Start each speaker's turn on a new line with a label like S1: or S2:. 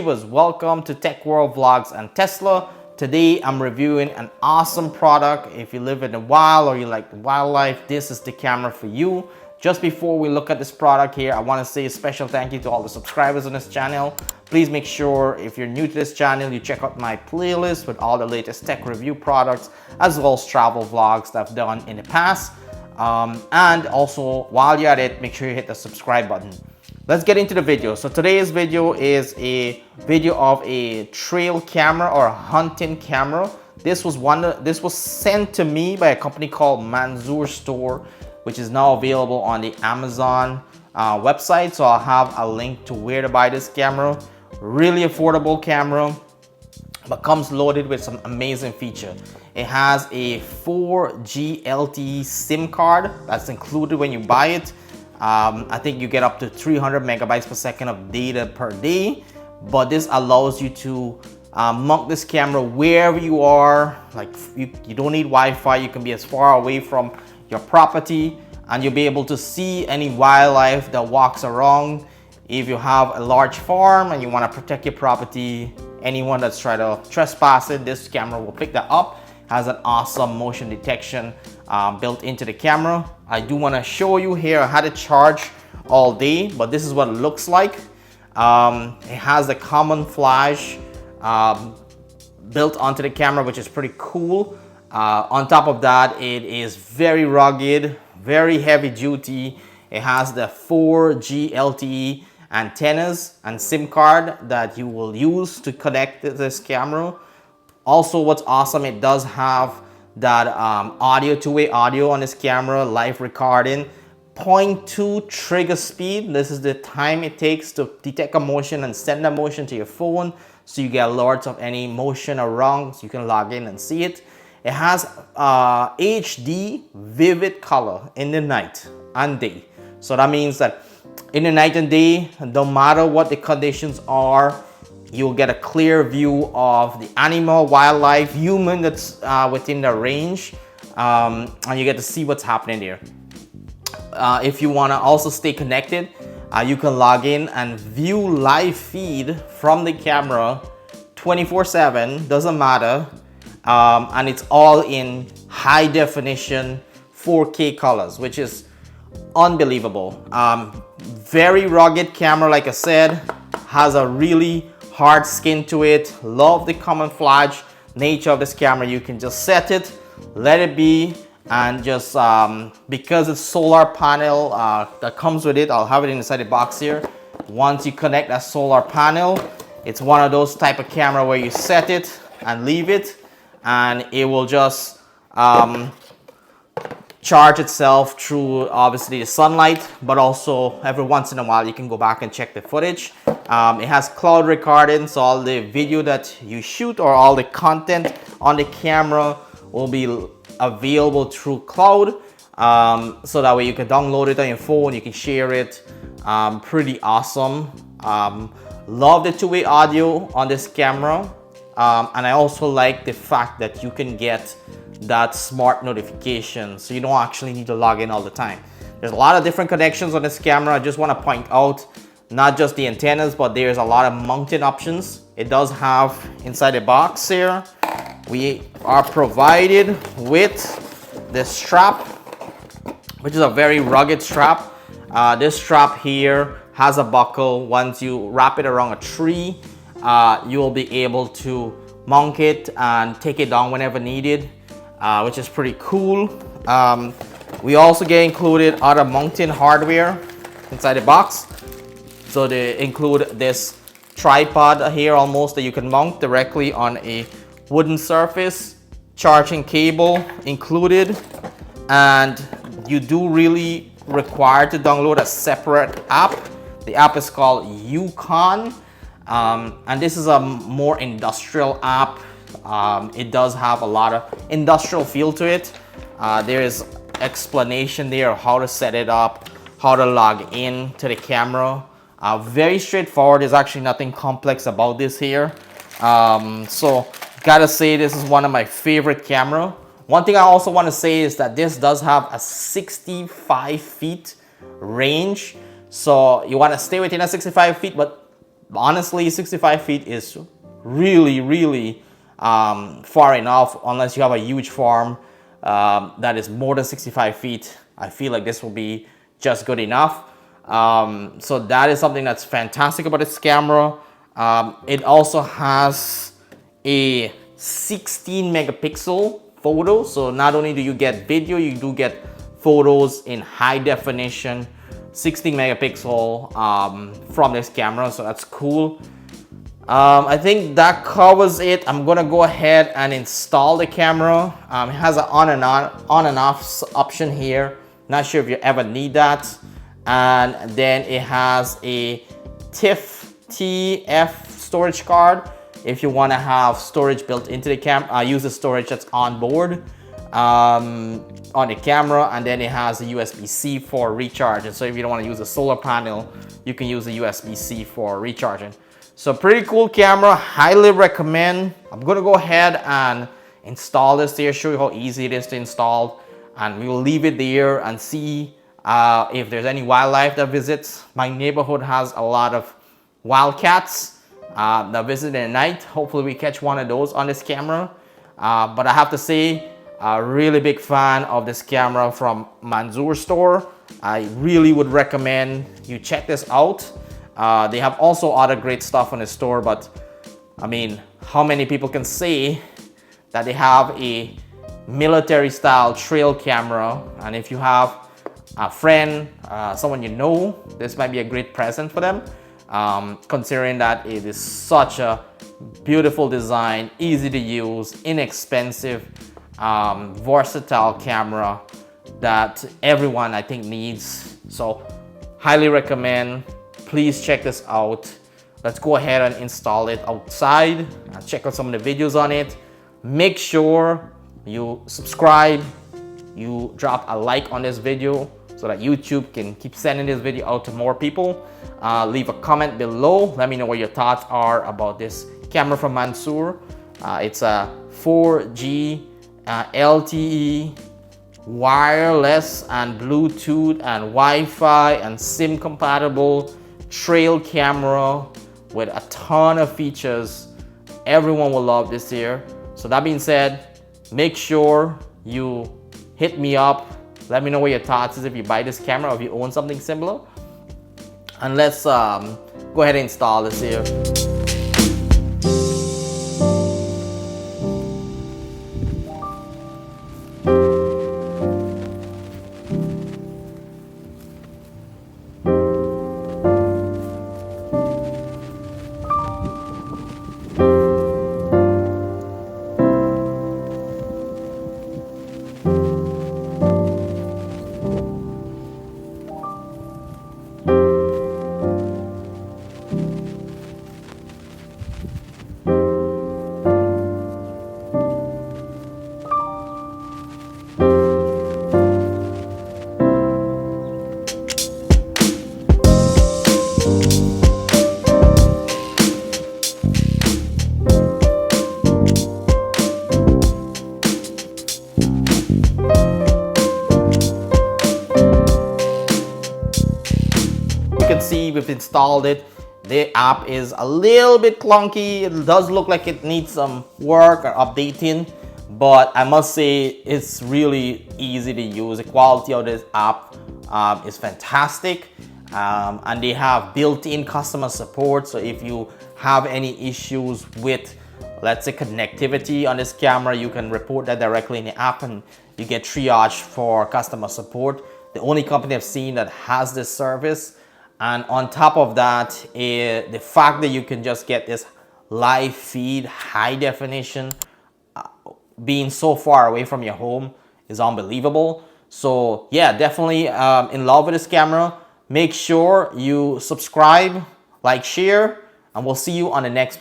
S1: Welcome to Tech World Vlogs and Tesla. Today I'm reviewing an awesome product. If you live in the wild or you like wildlife, this is the camera for you. Just before we look at this product here, I want to say a special thank you to all the subscribers on this channel. Please make sure if you're new to this channel, you check out my playlist with all the latest tech review products as well as travel vlogs that I've done in the past. And also, while you're at it, make sure you hit the subscribe button. Let's get into the video. So today's video is a video of a trail camera or a hunting camera. This was sent to me by a company called Manshur store, which is now available on the Amazon website. So I'll have a link to where to buy this camera. Really affordable camera, but comes loaded with some amazing feature. It has a 4G LTE SIM card that's included when you buy it. I think you get up to 300 megabytes per second of data per day, but this allows you to mount this camera wherever you are. Like you don't need Wi-Fi. You can be as far away from your property and you'll be able to see any wildlife that walks around. If you have a large farm and you want to protect your property, anyone that's trying to trespass it, this camera will pick that up. Has an awesome motion detection built into the camera. I do want to show you here. I had it charged all day, but this is what it looks like. It has the common flash built onto the camera, which is pretty cool. On top of that, it is very rugged, very heavy duty. It has the 4G LTE antennas and SIM card that you will use to connect this camera. Also, what's awesome, it does have that two-way audio on this camera, live recording, 0.2 trigger speed. This is the time it takes to detect a motion and send a motion to your phone, so you get alerts of any motion around, so you can log in and see it. It has HD vivid color in the night and day. So that means that in the night and day, no matter what the conditions are, you'll get a clear view of the animal, wildlife, human that's within the range, and you get to see what's happening there. If you want to also stay connected, you can log in and view live feed from the camera 24/7, doesn't matter, and it's all in high definition 4K colors, which is unbelievable. Very rugged camera, like I said, has a really hard skin to it. Love the camouflage nature of this camera. You can just set it, let it be, and just because it's solar panel that comes with it, I'll have it inside the box here. Once you connect that solar panel, it's one of those type of camera where you set it and leave it, and it will just charge itself through obviously the sunlight, but also every once in a while you can go back and check the footage. It has cloud recording, so all the video that you shoot or all the content on the camera will be available through cloud, so that way you can download it on your phone, you can share it. Pretty awesome. Love the two-way audio on this camera, and I also like the fact that you can get that smart notification, so you don't actually need to log in all the time. There's a lot of different connections on this camera. I just want to point out not just the antennas, but there's a lot of mounting options. It does have inside the box here, we are provided with this strap, which is a very rugged strap. This strap here has a buckle. Once you wrap it around a tree, you will be able to mount it and take it down whenever needed, which is pretty cool. We also get included other mounting hardware inside the box. So they include this tripod here almost that you can mount directly on a wooden surface, charging cable included, and you do really require to download a separate app. The app is called Yukon, and this is a more industrial app. It does have a lot of industrial feel to it. There is explanation there of how to set it up, how to log in to the camera. Very straightforward. There's actually nothing complex about this here. So gotta say, this is one of my favorite camera. One thing I also want to say is that this does have a 65 feet range. So you want to stay within a 65 feet, but Honestly, 65 feet is really far enough. Unless you have a huge farm that is more than 65 feet, I feel like this will be just good enough. So that is something that's fantastic about this camera. It also has a 16 megapixel photo, so not only do you get video, you do get photos in high definition. 16 megapixel from this camera, so that's cool. I think that covers it. I'm gonna go ahead and install the camera. It has an on and off option here. Not sure if you ever need that. And then it has a TIFF storage card if you want to have storage built into the camera. Use the storage that's on board on the camera, and then it has a USB-C for recharging. So if you don't want to use a solar panel, you can use a USB-C for recharging. So pretty cool camera, highly recommend. I'm gonna go ahead and install this here, show you how easy it is to install, and we will leave it there and see if there's any wildlife that visits. My neighborhood has a lot of wildcats that visit at night. Hopefully we catch one of those on this camera. But I have to say, a really big fan of this camera from Manshur store. I really would recommend you check this out. They have also other great stuff on the store, but I mean, how many people can say that they have a military style trail camera? And if you have a friend, someone you know, this might be a great present for them, considering that it is such a beautiful design, easy to use, inexpensive, versatile camera that everyone I think needs. So highly recommend. Please check this out. Let's go ahead and install it outside and check out some of the videos on it. Make sure you subscribe, you drop a like on this video so that YouTube can keep sending this video out to more people. Leave a comment below. Let me know what your thoughts are about this camera from Manshur. It's a 4G LTE wireless and Bluetooth and Wi-Fi and SIM compatible trail camera with a ton of features. Everyone will love this here. So that being said, make sure you hit me up. Let me know what your thoughts is if you buy this camera or if you own something similar. And let's go ahead and install this here. Can see we've installed it. The app is a little bit clunky. It does look like it needs some work or updating, but I must say it's really easy to use. The quality of this app is fantastic, and they have built-in customer support. So if you have any issues with, let's say, connectivity on this camera, you can report that directly in the app and you get triaged for customer support. The only company I've seen that has this service. And on top of that, the fact that you can just get this live feed, high definition, being so far away from your home is unbelievable. So yeah, definitely in love with this camera. Make sure you subscribe, like, share, and we'll see you on the next